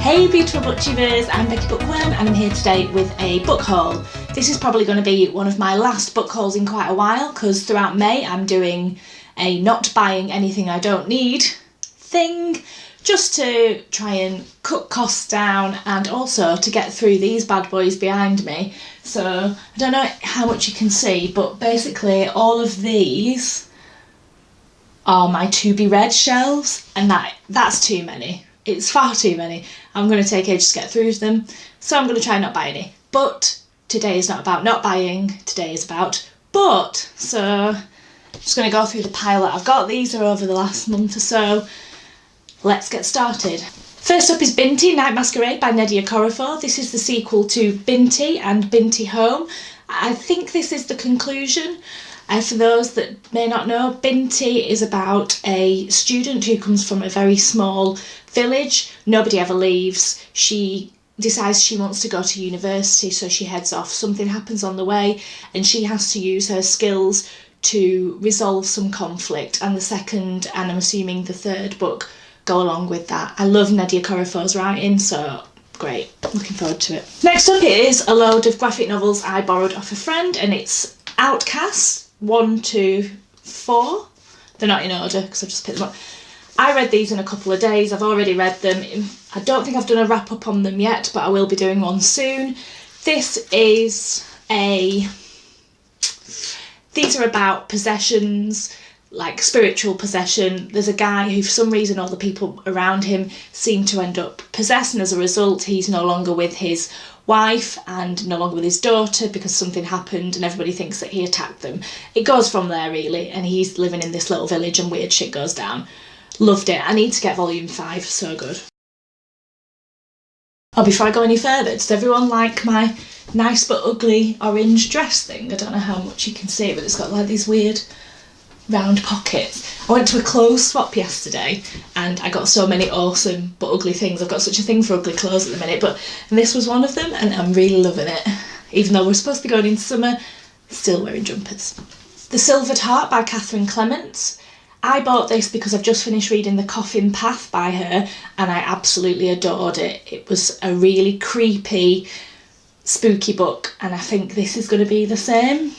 Hey beautiful booktubers, I'm Becky Bookworm and I'm here today with a book haul. This is probably going to be one of my last book hauls in quite a while because throughout May I'm doing a not buying anything I don't need thing just to try and cut costs down and also to get through these bad boys behind me. So I don't know how much you can see, but basically all of these are my to be read shelves, and that's too many. It's far too many. I'm going to take ages to get through them, so I'm going to try and not buy any. But today is not about not buying, today is about but. So I'm just going to go through the pile that I've got. These are over the last month or so. Let's get started. First up is Binti Masquerade by Nnedi Okorafor. This is the sequel to Binti and Binti Home. I think this is the conclusion. For those that may not know, Binti is about a student who comes from a very small village. Nobody ever leaves. She decides she wants to go to university, so she heads off. Something happens on the way and she has to use her skills to resolve some conflict. And the second, and I'm assuming the third book, go along with that. I love Nnedi Okorafor's writing, so great. Looking forward to it. Next up is a load of graphic novels I borrowed off a friend, and it's Outcasts. 1 to 4. They're not in order because I've just picked them up. I read these in a couple of days. I've already read them. I don't think I've done a wrap up on them yet, but I will be doing one soon. These are about possessions, like spiritual possession. There's a guy who for some reason all the people around him seem to end up possessed, and as a result he's no longer with his wife and no longer with his daughter because something happened and everybody thinks that he attacked them. It goes from there really, and he's living in this little village and weird shit goes down. Loved it. I need to get volume 5, so good. Oh, before I go any further, does everyone like my nice but ugly orange dress thing? I don't know how much you can see, but it's got like these weird round pockets. I went to a clothes swap yesterday and I got so many awesome but ugly things. I've got such a thing for ugly clothes at the minute, and this was one of them and I'm really loving it. Even though we're supposed to be going into summer, still wearing jumpers. The Silver Tarp by Catherine Clements. I bought this because I've just finished reading The Coffin Path by her and I absolutely adored it. It was a really creepy, spooky book, and I think this is going to be the same.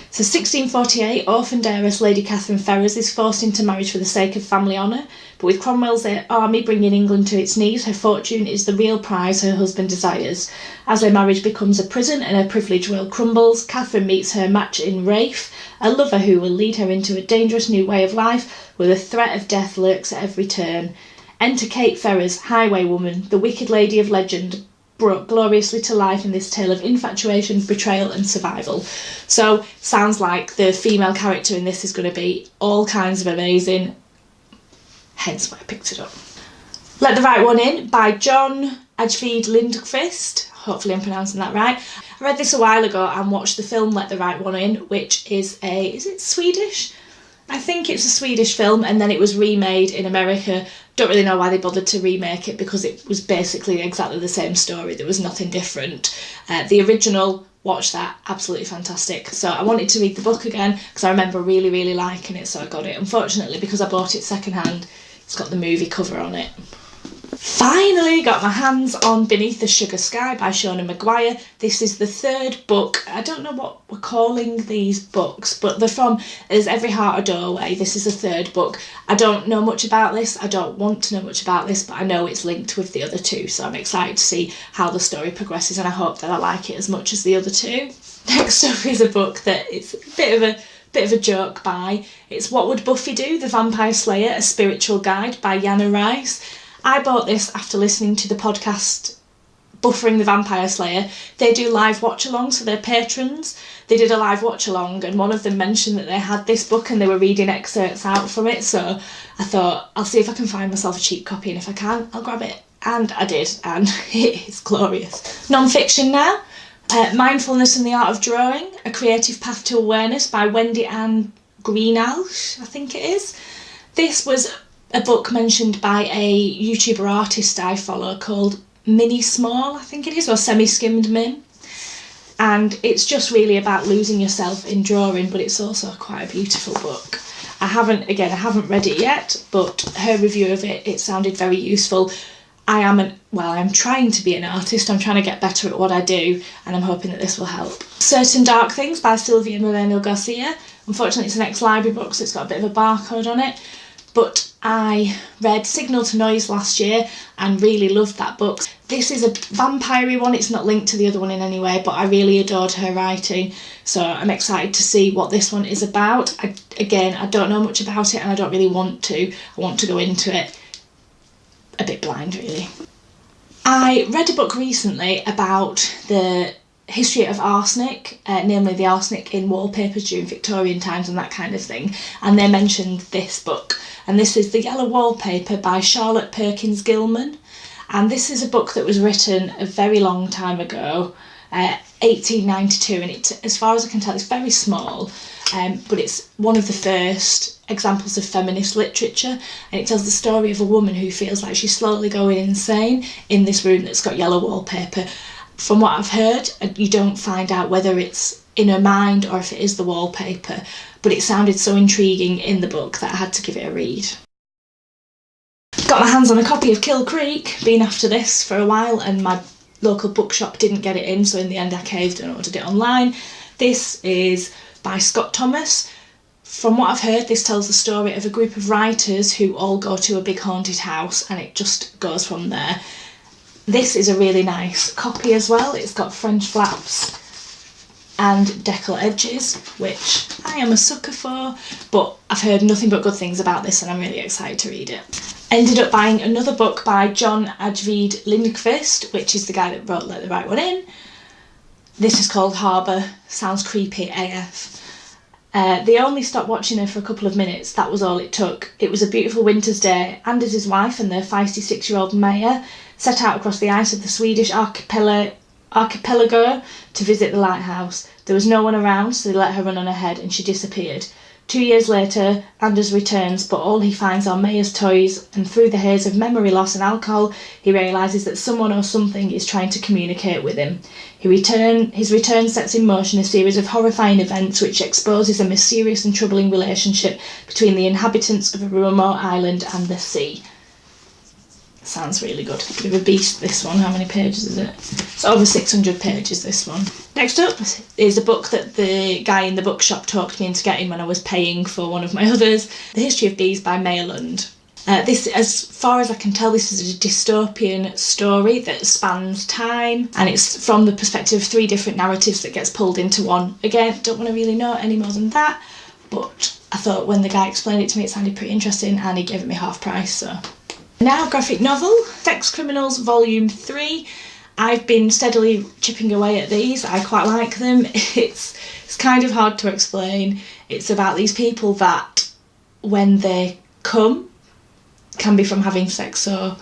So 1648, orphaned heiress Lady Catherine Ferrers is forced into marriage for the sake of family honour, but with Cromwell's army bringing England to its knees, her fortune is the real prize her husband desires. As their marriage becomes a prison and her privileged world crumbles, Catherine meets her match in Rafe, a lover who will lead her into a dangerous new way of life where the threat of death lurks at every turn. Enter Kate Ferrers, highwaywoman, the wicked lady of legend, brought gloriously to life in this tale of infatuation, betrayal and survival. So sounds like the female character in this is going to be all kinds of amazing, hence why I picked it up. Let the Right One In by John Ajvide Lindqvist. Hopefully I'm pronouncing that right. I read this a while ago and watched the film Let the Right One In, which is it Swedish? I think it's a Swedish film, and then it was remade in America. Don't really know why they bothered to remake it because it was basically exactly the same story. There was nothing different. The original, watched that, absolutely fantastic. So I wanted to read the book again because I remember really, really liking it, so I got it. Unfortunately, because I bought it secondhand, it's got the movie cover on it. Finally got my hands on Beneath the Sugar Sky by Shona Maguire. This is the third book. I don't know what we're calling these books, but they're from As Every Heart a Doorway. This is the third book. I don't know much about this. I don't want to know much about this, but I know it's linked with the other two, so I'm excited to see how the story progresses, and I hope that I like it as much as the other two. Next up is a book that it's a bit of a joke by. It's What Would Buffy Do? The Vampire Slayer, A Spiritual Guide by Yana Rice. I bought this after listening to the podcast Buffering the Vampire Slayer. They do live watch-alongs for their patrons. They did a live watch-along and one of them mentioned that they had this book and they were reading excerpts out from it, so I thought I'll see if I can find myself a cheap copy, and if I can, I'll grab it. And I did, and it is glorious. Non-fiction now. Mindfulness and the Art of Drawing, A Creative Path to Awareness by Wendy Ann Greenhalgh, I think it is. This was a book mentioned by a YouTuber artist I follow called Mini Small, I think it is, or Semi-Skimmed Min. And it's just really about losing yourself in drawing, but it's also quite a beautiful book. I haven't read it yet, but her review of it sounded very useful. I'm trying to be an artist. I'm trying to get better at what I do, and I'm hoping that this will help. Certain Dark Things by Silvia Moreno Garcia. Unfortunately, it's an ex-library book, so it's got a bit of a barcode on it. But I read Signal to Noise last year and really loved that book. This is a vampire-y one. It's not linked to the other one in any way, but I really adored her writing, so I'm excited to see what this one is about. I don't know much about it, and I don't really want to. I want to go into it a bit blind, really. I read a book recently about the history of arsenic, namely the arsenic in wallpapers during Victorian times and that kind of thing, and they mentioned this book, and this is The Yellow Wallpaper by Charlotte Perkins Gilman, and this is a book that was written a very long time ago, 1892, and it, as far as I can tell, it's very small, but it's one of the first examples of feminist literature, and it tells the story of a woman who feels like she's slowly going insane in this room that's got yellow wallpaper. From what I've heard, you don't find out whether it's in her mind or if it is the wallpaper, but it sounded so intriguing in the book that I had to give it a read. Got my hands on a copy of Kill Creek, been after this for a while, and my local bookshop didn't get it in, so in the end I caved and ordered it online. This is by Scott Thomas. From what I've heard, this tells the story of a group of writers who all go to a big haunted house, and it just goes from there. This is a really nice copy as well. It's got French flaps and decal edges, which I am a sucker for, but I've heard nothing but good things about this and I'm really excited to read it. Ended up buying another book by John Ajvide Lindqvist, which is the guy that wrote Let the Right One In. This is called Harbour. Sounds creepy AF. They only stopped watching her for a couple of minutes, that was all it took. It was a beautiful winter's day. Anders, his wife, and their feisty 6-year-old Maya set out across the ice of the Swedish archipelago to visit the lighthouse. There was no one around, so they let her run on ahead and she disappeared. 2 years later, Anders returns, but all he finds are Maya's toys, and through the haze of memory loss and alcohol, he realises that someone or something is trying to communicate with him. His return sets in motion a series of horrifying events which exposes a mysterious and troubling relationship between the inhabitants of a remote island and the sea. Sounds really good. A bit of a beast, this one. How many pages is it? It's over 600 pages, this one. Next up is a book that the guy in the bookshop talked me into getting when I was paying for one of my others. The History of Bees by Maya Lund. This, as far as I can tell, this is a dystopian story that spans time, and it's from the perspective of 3 different narratives that gets pulled into one. Again, don't want to really know any more than that, but I thought when the guy explained it to me it sounded pretty interesting and he gave it me half price, so... Now, graphic novel, Sex Criminals Volume 3. I've been steadily chipping away at these. I quite like them. It's kind of hard to explain. It's about these people that, when they come, can be from having sex or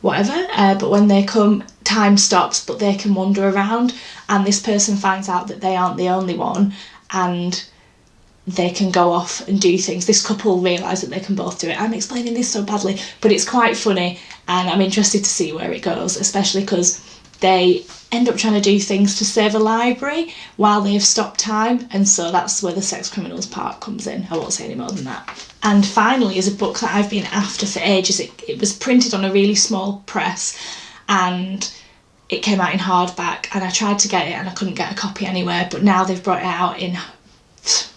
whatever, but when they come, time stops, but they can wander around, and this person finds out that they aren't the only one, and they can go off and do things. This couple realise that they can both do it. I'm explaining this so badly, but it's quite funny and I'm interested to see where it goes, especially because they end up trying to do things to save a library while they have stopped time, and so that's where the sex criminals part comes in. I won't say any more than that. And finally is a book that I've been after for ages. It was printed on a really small press and it came out in hardback, and I tried to get it and I couldn't get a copy anywhere, but now they've brought it out in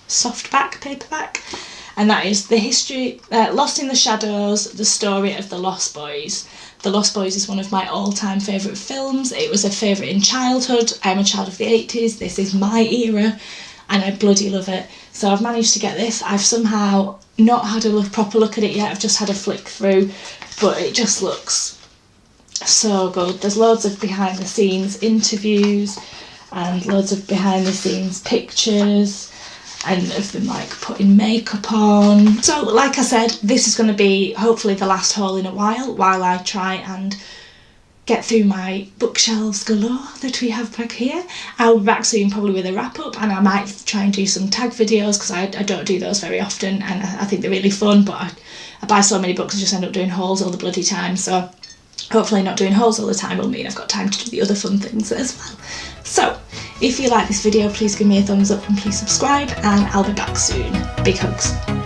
softback, paperback, and that is the history, Lost in the Shadows, the story of the Lost Boys. The Lost Boys is one of my all-time favourite films. It was a favourite in childhood. I'm a child of the 80s, this is my era, and I bloody love it. So I've managed to get this. I've somehow not had a proper look at it yet, I've just had a flick through, but it just looks so good. There's loads of behind the scenes interviews and loads of behind the scenes pictures, and of them like putting makeup on. So like I said, this is going to be hopefully the last haul in a while I try and get through my bookshelves galore that we have back here. I'll be back soon probably with a wrap up, and I might try and do some tag videos because I don't do those very often and I think they're really fun, but I buy so many books I just end up doing hauls all the bloody time, so hopefully not doing hauls all the time will mean I've got time to do the other fun things as well. So if you like this video, please give me a thumbs up and please subscribe, and I'll be back soon. Big hugs.